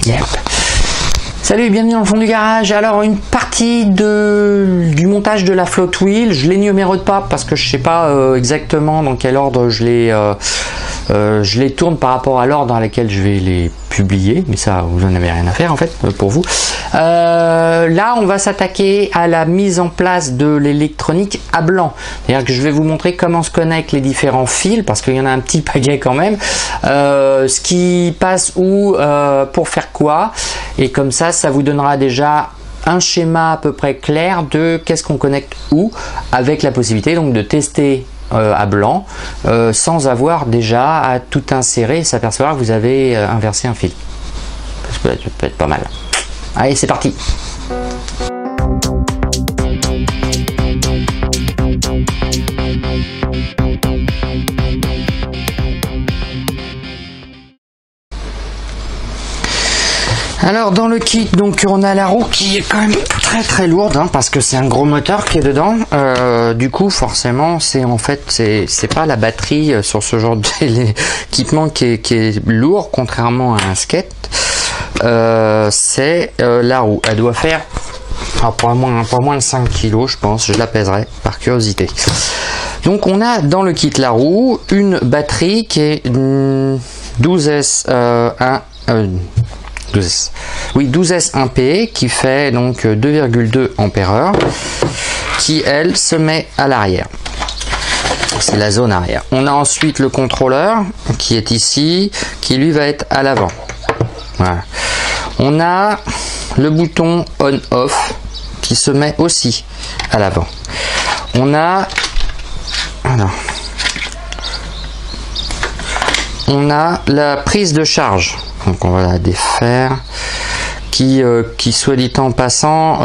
Yep. Salut et bienvenue dans le fond du garage. Alors une partie du montage de la float wheel, je l'énumère pas parce que je sais pas exactement dans quel ordre je les tourne par rapport à l'ordre dans lequel je vais les publier, mais ça vous en avez rien à faire en fait pour vous. Là on va s'attaquer à la mise en place de l'électronique à blanc, c'est-à-dire que je vais vous montrer comment se connectent les différents fils parce qu'il y en a un petit paquet quand même, ce qui passe où, pour faire quoi, et comme ça vous donnera déjà un schéma à peu près clair de qu'est-ce qu'on connecte où, avec la possibilité donc de tester à blanc sans avoir déjà à tout insérer et s'apercevoir que vous avez inversé un fil, parce que là ça peut être pas mal. Allez, c'est parti. Alors dans le kit, donc on a la roue qui est quand même très lourde, hein, parce que c'est un gros moteur qui est dedans. Du coup forcément c'est pas la batterie sur ce genre d'équipement qui est lourd, contrairement à un skate. C'est la roue. Elle doit faire pas moins de 5 kg je pense, je la pèserai par curiosité. Donc on a dans le kit la roue, une batterie qui est 12S 1P qui fait donc 2,2 ampères, qui elle se met à l'arrière. C'est la zone arrière. On a ensuite le contrôleur qui est ici, qui lui va être à l'avant. Voilà. On a le bouton on-off qui se met aussi à l'avant. On a la prise de charge. Donc on va la défaire, qui soit dit en passant,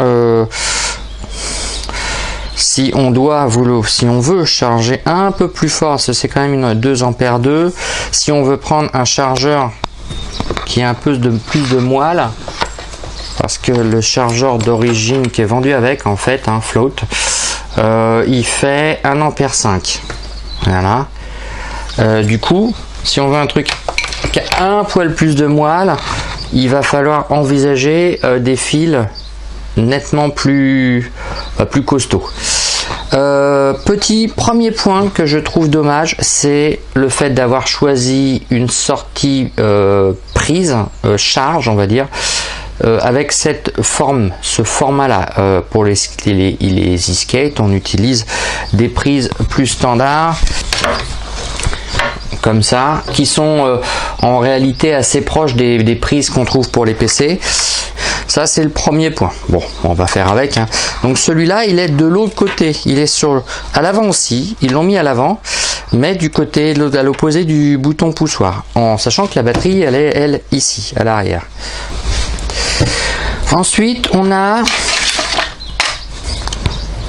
si on veut charger un peu plus fort, parce que c'est quand même une 2 ampères 2, si on veut prendre un chargeur qui a un peu plus de moelle, parce que le chargeur d'origine qui est vendu avec, en fait, un float, il fait 1 ampère 5. Voilà. Du coup, si on veut un truc qui a un poil plus de moelle, il va falloir envisager des fils nettement plus costauds. Premier point que je trouve dommage, c'est le fait d'avoir choisi une sortie prise charge, on va dire, avec ce format là. Pour les e-skate, on utilise des prises plus standards comme ça, qui sont en réalité assez proches des prises qu'on trouve pour les PC. Ça c'est le premier point. Bon, on va faire avec, hein. Donc celui-là il est de l'autre côté, il est à l'avant aussi, ils l'ont mis à l'avant, mais du côté à l'opposé du bouton poussoir, en sachant que la batterie elle est ici à l'arrière. Ensuite on a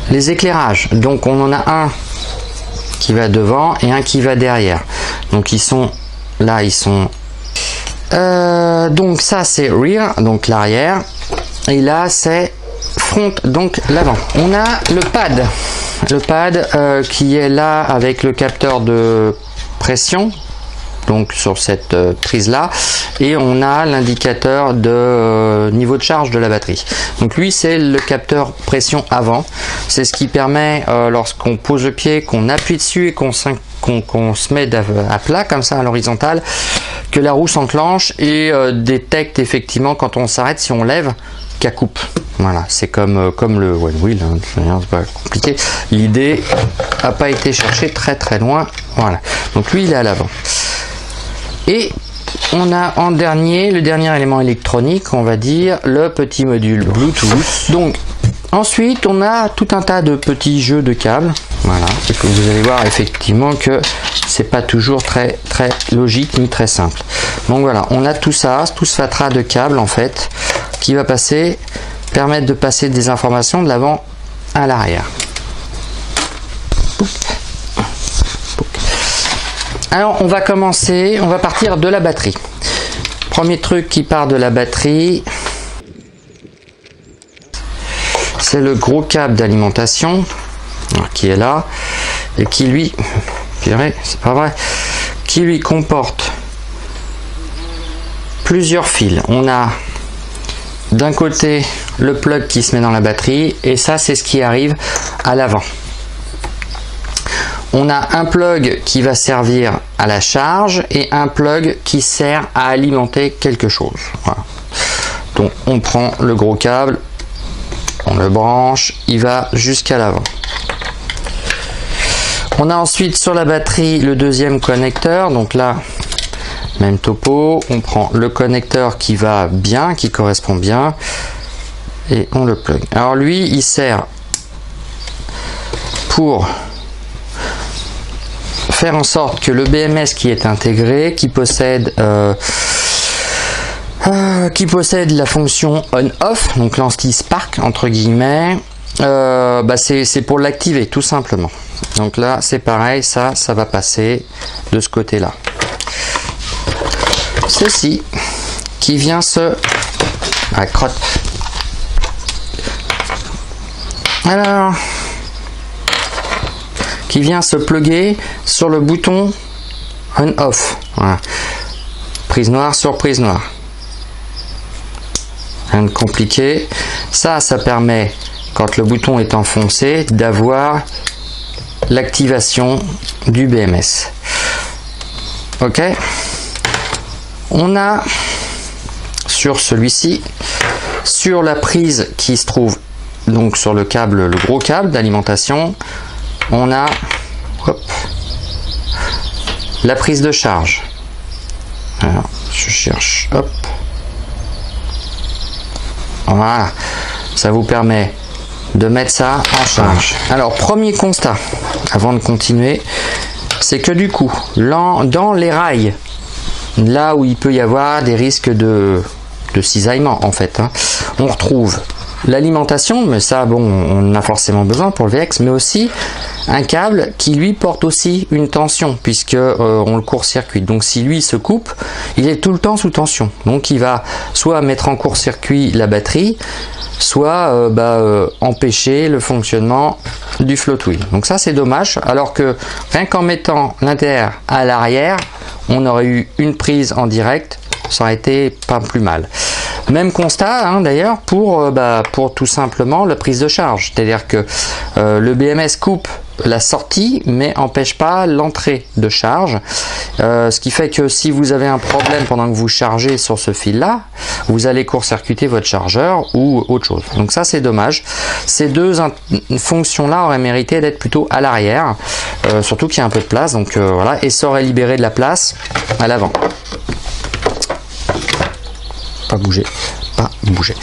les éclairages, donc on en a un qui va devant et un qui va derrière. Donc ils sont là, donc ça c'est rear, donc l'arrière, et là c'est front, donc l'avant. On a le pad qui est là avec le capteur de pression, donc sur cette prise là, et on a l'indicateur de niveau de charge de la batterie. Donc lui c'est le capteur pression avant, c'est ce qui permet lorsqu'on pose le pied, qu'on appuie dessus et qu'on se met à plat comme ça à l'horizontale, que la roue s'enclenche et détecte effectivement quand on s'arrête, si on lève, qu'elle coupe. Voilà, c'est comme le one wheel, hein, c'est pas compliqué. L'idée n'a pas été cherchée très loin. Voilà, donc lui il est à l'avant. Et on a en dernier, le dernier élément électronique, on va dire, le petit module Bluetooth. Donc ensuite on a tout un tas de petits jeux de câbles. Voilà, et que vous allez voir effectivement que c'est pas toujours très logique ni très simple. Donc voilà, on a tout ça, tout ce fatras de câbles en fait, qui va permettre de passer des informations de l'avant à l'arrière. Alors on va partir de la batterie. Premier truc qui part de la batterie, c'est le gros câble d'alimentation qui est là et qui lui, c'est pas vrai, qui lui comporte plusieurs fils. On a d'un côté le plug qui se met dans la batterie et ça c'est ce qui arrive à l'avant. On a un plug qui va servir à la charge et un plug qui sert à alimenter quelque chose. Voilà. Donc on prend le gros câble, on le branche, il va jusqu'à l'avant. On a ensuite sur la batterie le deuxième connecteur, donc là même topo, on prend le connecteur qui va bien, qui correspond bien et on le plug. Alors lui il sert pour faire en sorte que le BMS qui est intégré, qui possède la fonction on-off, donc l'anti-spark entre guillemets, c'est pour l'activer tout simplement. Donc là c'est pareil, ça va passer de ce côté là. Ceci qui vient se crotte. Alors qui vient se plugger sur le bouton on-off. Voilà. Prise noire sur prise noire. Rien de compliqué. Ça permet, quand le bouton est enfoncé, d'avoir l'activation du BMS. Ok. On a sur celui-ci, sur la prise qui se trouve donc sur le câble, le gros câble d'alimentation, on a la prise de charge. Alors, je cherche, hop. Voilà, ça vous permet de mettre ça en charge. Alors, premier constat, avant de continuer, c'est que du coup, dans les rails, là où il peut y avoir des risques de cisaillement en fait, hein, on retrouve l'alimentation, mais ça bon on a forcément besoin pour le VX, mais aussi un câble qui lui porte aussi une tension puisque on le court-circuite. Donc si lui se coupe, il est tout le temps sous tension, donc il va soit mettre en court-circuit la batterie, soit empêcher le fonctionnement du float wheel. Donc ça c'est dommage, alors que rien qu'en mettant l'inter à l'arrière, on aurait eu une prise en direct, ça aurait été pas plus mal. Même constat hein, d'ailleurs pour tout simplement la prise de charge, c'est-à-dire que le BMS coupe la sortie mais empêche pas l'entrée de charge, ce qui fait que si vous avez un problème pendant que vous chargez sur ce fil là, vous allez court-circuiter votre chargeur ou autre chose. Donc ça c'est dommage. Ces deux fonctions là auraient mérité d'être plutôt à l'arrière, surtout qu'il y a un peu de place, donc voilà, et ça aurait libéré de la place à l'avant. Pas bouger, pas bouger.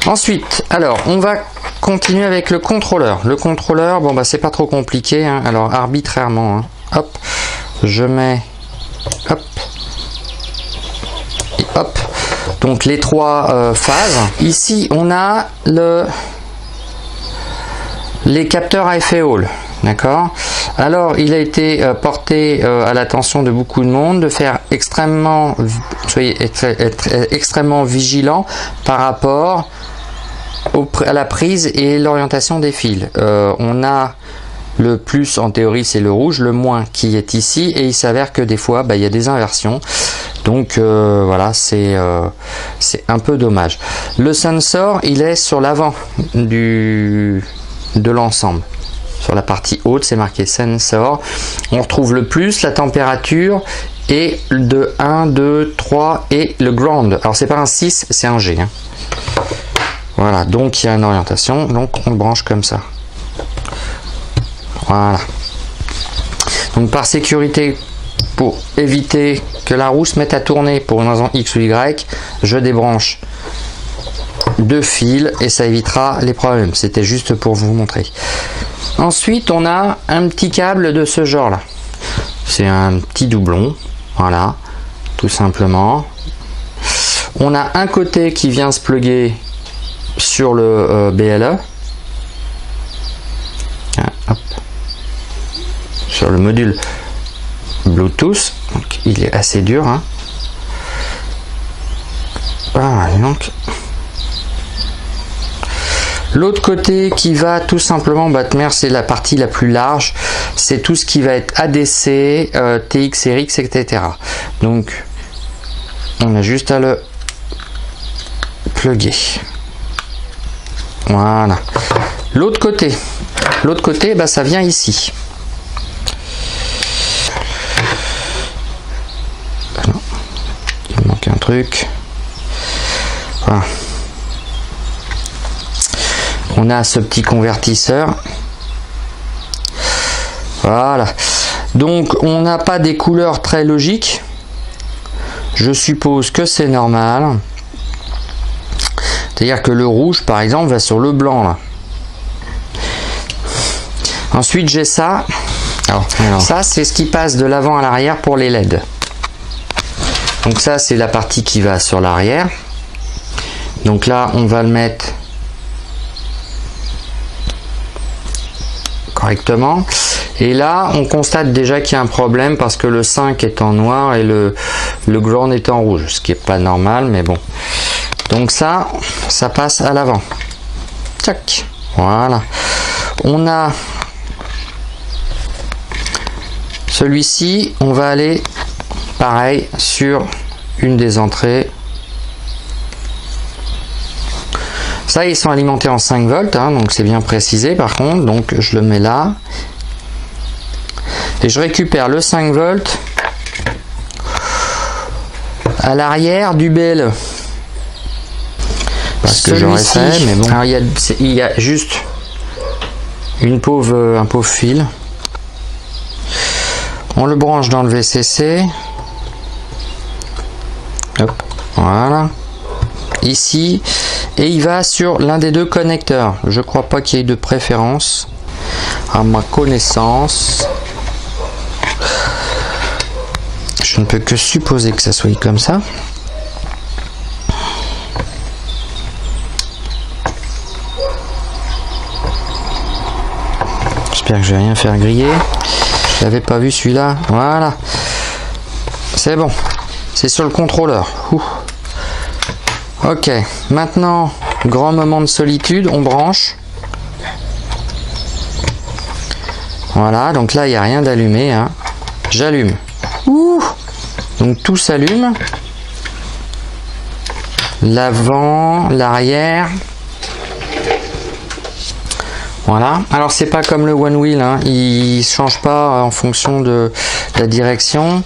Ensuite, alors on va continuer avec le contrôleur. Le contrôleur, bon c'est pas trop compliqué, hein. Alors arbitrairement, hein. Hop, je mets, hop, et hop. Donc les trois phases. Ici on a les capteurs à effet Hall. D'accord. Alors il a été porté à l'attention de beaucoup de monde de faire soyez extrêmement vigilant par rapport à la prise et l'orientation des fils. On a le plus en théorie c'est le rouge, le moins qui est ici, et il s'avère que des fois il y a des inversions. Donc voilà, c'est un peu dommage. Le sensor il est sur l'avant de l'ensemble. Sur la partie haute, c'est marqué sensor. On retrouve le plus, la température et de 1, 2, 3 et le ground. Alors c'est pas un 6, c'est un G. Hein. Voilà, donc il y a une orientation, donc on le branche comme ça. Voilà. Donc par sécurité, pour éviter que la roue se mette à tourner pour une raison X ou Y, je débranche deux fils et ça évitera les problèmes. C'était juste pour vous montrer. Ensuite, on a un petit câble de ce genre là. C'est un petit doublon, voilà, tout simplement. On a un côté qui vient se plugger sur le BLE, hop, sur le module Bluetooth. Donc, il est assez dur. Hein. Voilà, donc. L'autre côté qui va tout simplement c'est la partie la plus large, c'est tout ce qui va être ADC, TX, RX, etc. Donc on a juste à le plugger. Voilà. L'autre côté, bah, ça vient ici. Non, il manque un truc. Voilà. On a ce petit convertisseur. Voilà. Donc on n'a pas des couleurs très logiques. Je suppose que c'est normal. C'est-à-dire que le rouge, par exemple, va sur le blanc là. Ensuite, j'ai ça. Alors, ça, c'est ce qui passe de l'avant à l'arrière pour les LED. Donc ça, c'est la partie qui va sur l'arrière. Donc là, on va le mettre correctement. Et là, on constate déjà qu'il y a un problème parce que le 5 est en noir et le ground est en rouge. Ce qui n'est pas normal, mais bon. Donc ça passe à l'avant. Tac. Voilà. On a celui-ci, on va aller pareil sur une des entrées. Ça, ils sont alimentés en 5 volts, hein, donc c'est bien précisé par contre. Donc je le mets là. Et je récupère le 5 volts à l'arrière du BLE. Parce que j'aurais fait, mais bon. Alors, il y a juste un pauvre fil. On le branche dans le VCC. Hop, voilà. Ici. Et il va sur l'un des deux connecteurs. Je crois pas qu'il y ait de préférence à ma connaissance. Je ne peux que supposer que ça soit comme ça. J'espère que je vais rien faire griller. Je l'avais pas vu celui-là. Voilà. C'est bon. C'est sur le contrôleur. Ouh. Ok. Maintenant, grand moment de solitude. On branche. Voilà. Donc là, il n'y a rien d'allumé. Hein. J'allume. Ouh. Donc tout s'allume. L'avant, l'arrière. Voilà. Alors c'est pas comme le One Wheel, hein. Il change pas en fonction de la direction.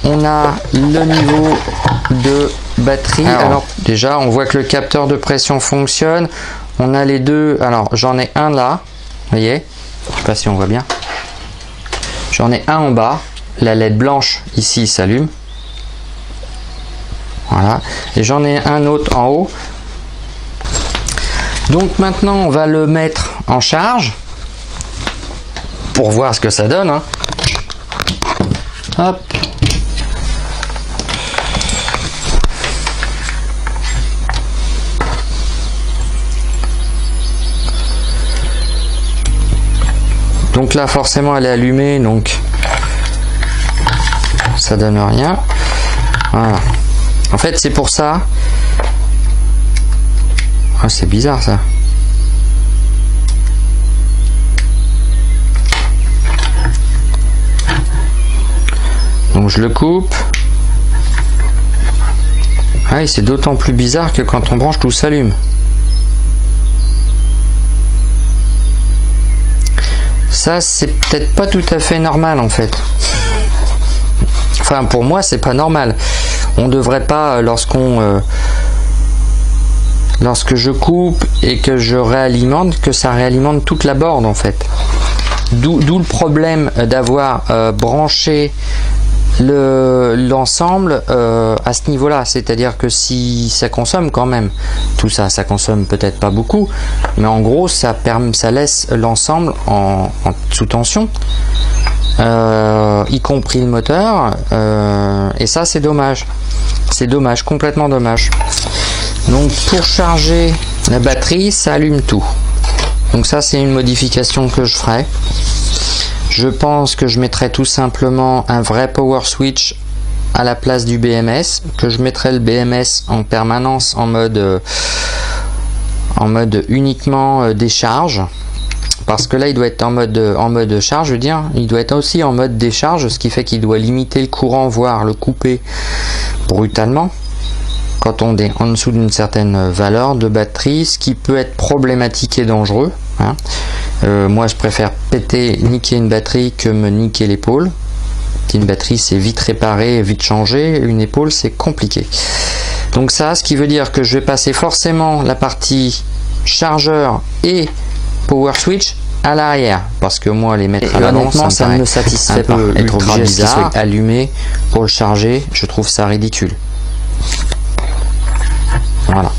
On a le niveau de batterie. Alors déjà on voit que le capteur de pression fonctionne. On a les deux. Alors j'en ai un là. Vous voyez? Je sais pas si on voit bien. J'en ai un en bas. La LED blanche ici s'allume. Voilà. Et j'en ai un autre en haut. Donc maintenant on va le mettre en charge pour voir ce que ça donne. Hein. Hop. Donc là forcément elle est allumée, donc ça donne rien. Voilà. En fait c'est pour ça. Ah, c'est bizarre ça. Donc je le coupe. Ah, et c'est d'autant plus bizarre que quand on branche tout s'allume. Ça c'est peut-être pas tout à fait normal en fait. Enfin pour moi c'est pas normal. On devrait pas lorsque je coupe et que je réalimente, que ça réalimente toute la board en fait. D'où le problème d'avoir branché l'ensemble à ce niveau-là. C'est-à-dire que si ça consomme quand même, tout ça, ça consomme peut-être pas beaucoup, mais en gros ça laisse l'ensemble sous tension, y compris le moteur, et ça c'est dommage. C'est dommage, complètement dommage. Donc pour charger la batterie, ça allume tout. Donc ça c'est une modification que je ferai. Je pense que je mettrai tout simplement un vrai power switch à la place du BMS, que je mettrai le BMS en permanence en mode uniquement décharge, parce que là il doit être en mode charge, je veux dire, il doit être aussi en mode décharge, ce qui fait qu'il doit limiter le courant, voire le couper brutalement. quand on est en dessous d'une certaine valeur de batterie, ce qui peut être problématique et dangereux, hein. Moi je préfère niquer une batterie que me niquer l'épaule. Une batterie c'est vite réparé, vite changé, une épaule c'est compliqué. Donc ça, ce qui veut dire que je vais passer forcément la partie chargeur et power switch à l'arrière, parce que moi les mettre à l'avant, ça ne me satisfait pas. Être obligé de soit allumé pour le charger, je trouve ça ridicule. Voilà.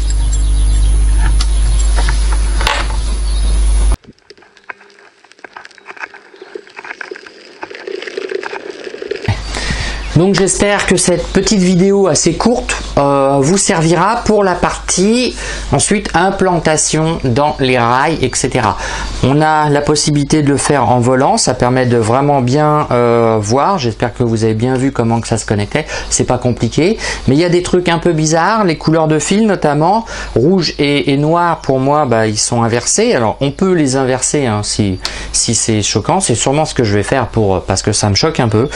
Donc j'espère que cette petite vidéo assez courte vous servira pour la partie ensuite implantation dans les rails, etc. On a la possibilité de le faire en volant, ça permet de vraiment bien voir. J'espère que vous avez bien vu comment que ça se connectait. C'est pas compliqué, mais il y a des trucs un peu bizarres, les couleurs de fil notamment, rouge et noir pour moi, bah, ils sont inversés. Alors on peut les inverser hein, si c'est choquant, c'est sûrement ce que je vais faire parce que ça me choque un peu.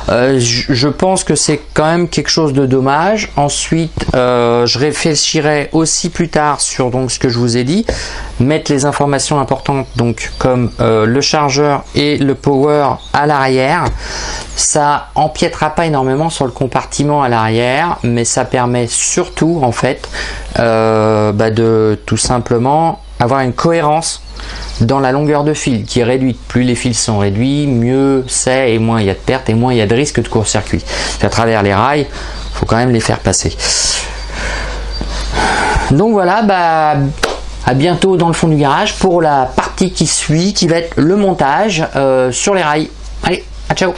Je pense que c'est quand même quelque chose de dommage. Ensuite, je réfléchirai aussi plus tard sur donc ce que je vous ai dit, mettre les informations importantes donc comme le chargeur et le power à l'arrière. Ça empiétera pas énormément sur le compartiment à l'arrière, mais ça permet surtout en fait de tout simplement avoir une cohérence dans la longueur de fil qui est réduite. Plus les fils sont réduits, mieux c'est, et moins il y a de pertes et moins il y a de risque de court-circuit. À travers les rails, il faut quand même les faire passer. Donc voilà, à bientôt dans le fond du garage pour la partie qui suit, qui va être le montage sur les rails. Allez, à ciao.